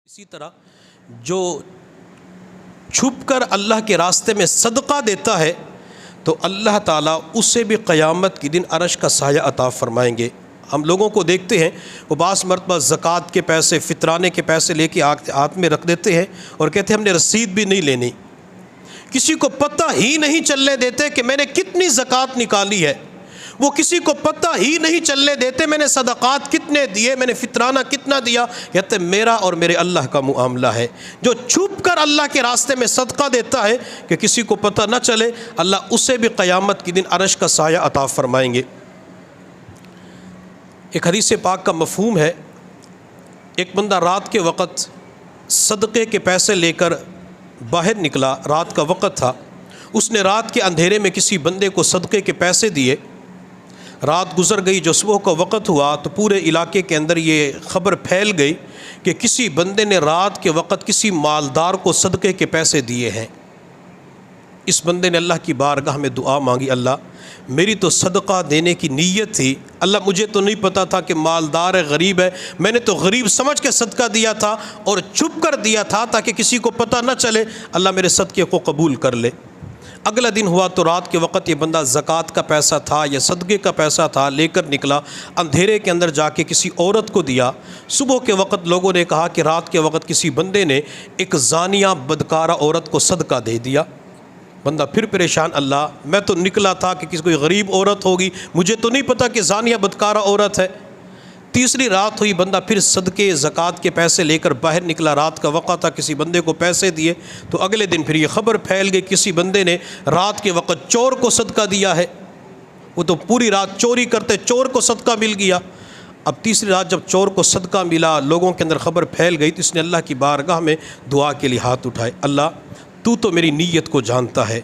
اسی طرح جو چھپ کر اللہ کے راستے میں صدقہ دیتا ہے تو اللہ تعالیٰ اسے بھی قیامت کے دن عرش کا سایہ عطا فرمائیں گے۔ ہم لوگوں کو دیکھتے ہیں وہ بعض مرتبہ زکوٰۃ کے پیسے، فطرانے کے پیسے لے کے ہاتھ میں رکھ دیتے ہیں اور کہتے ہیں ہم نے رسید بھی نہیں لینی، کسی کو پتہ ہی نہیں چلنے دیتے کہ میں نے کتنی زکوٰۃ نکالی ہے، وہ کسی کو پتہ ہی نہیں چلنے دیتے میں نے صدقات کتنے دیے، میں نے فطرانہ کتنا دیا، کہتے میرا اور میرے اللہ کا معاملہ ہے۔ جو چھپ کر اللہ کے راستے میں صدقہ دیتا ہے کہ کسی کو پتہ نہ چلے، اللہ اسے بھی قیامت کے دن عرش کا سایہ عطا فرمائیں گے۔ ایک حدیث پاک کا مفہوم ہے، ایک بندہ رات کے وقت صدقے کے پیسے لے کر باہر نکلا، رات کا وقت تھا، اس نے رات کے اندھیرے میں کسی بندے کو صدقے کے پیسے دیے، رات گزر گئی، جو صبح کا وقت ہوا تو پورے علاقے کے اندر یہ خبر پھیل گئی کہ کسی بندے نے رات کے وقت کسی مالدار کو صدقے کے پیسے دیے ہیں۔ اس بندے نے اللہ کی بارگاہ میں دعا مانگی، اللہ میری تو صدقہ دینے کی نیت تھی، اللہ مجھے تو نہیں پتا تھا کہ مالدار ہے، غریب ہے، میں نے تو غریب سمجھ کے صدقہ دیا تھا اور چھپ کر دیا تھا تاکہ کسی کو پتہ نہ چلے، اللہ میرے صدقے کو قبول کر لے۔ اگلا دن ہوا تو رات کے وقت یہ بندہ زکوٰۃ کا پیسہ تھا یا صدقے کا پیسہ تھا لے کر نکلا، اندھیرے کے اندر جا کے کسی عورت کو دیا۔ صبح کے وقت لوگوں نے کہا کہ رات کے وقت کسی بندے نے ایک زانیہ بدکارہ عورت کو صدقہ دے دیا۔ بندہ پھر پریشان، اللہ میں تو نکلا تھا کہ کسی کوئی غریب عورت ہوگی، مجھے تو نہیں پتا کہ زانیہ بدکارہ عورت ہے۔ تیسری رات ہوئی، بندہ پھر صدقے زکوٰۃ کے پیسے لے کر باہر نکلا، رات کا وقت تھا، کسی بندے کو پیسے دیے تو اگلے دن پھر یہ خبر پھیل گئی کسی بندے نے رات کے وقت چور کو صدقہ دیا ہے، وہ تو پوری رات چوری کرتے، چور کو صدقہ مل گیا۔ اب تیسری رات جب چور کو صدقہ ملا، لوگوں کے اندر خبر پھیل گئی تو اس نے اللہ کی بارگاہ میں دعا کے لیے ہاتھ اٹھائے، اللہ تو میری نیت کو جانتا ہے،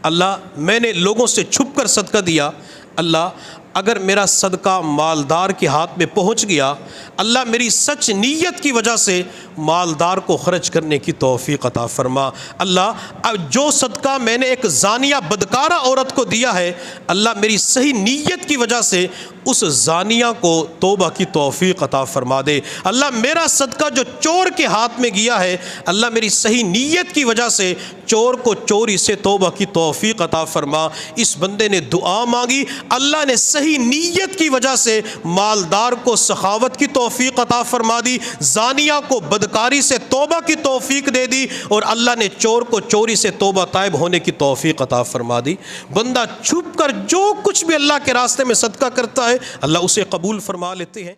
اللہ میں نے لوگوں سے چھپ کر صدقہ دیا، اللہ اگر میرا صدقہ مالدار کے ہاتھ میں پہنچ گیا، اللہ میری سچ نیت کی وجہ سے مالدار کو خرچ کرنے کی توفیق عطا فرما، اللہ اب جو صدقہ میں نے ایک زانیہ بدکارہ عورت کو دیا ہے، اللہ میری صحیح نیت کی وجہ سے اس زانیہ کو توبہ کی توفیق عطا فرما دے، اللہ میرا صدقہ جو چور کے ہاتھ میں گیا ہے، اللہ میری صحیح نیت کی وجہ سے چور کو چوری سے توبہ کی توفیق عطا فرما۔ اس بندے نے دعا مانگی، اللہ نے صحیح نیت کی وجہ سے مالدار کو سخاوت کی توفیق عطا فرما دی، زانیہ کو بدکاری سے توبہ کی توفیق دے دی، اور اللہ نے چور کو چوری سے توبہ تائب ہونے کی توفیق عطا فرما دی۔ بندہ چھپ کر جو کچھ بھی اللہ کے راستے میں صدقہ کرتا ہے اللہ اسے قبول فرما لیتے ہیں۔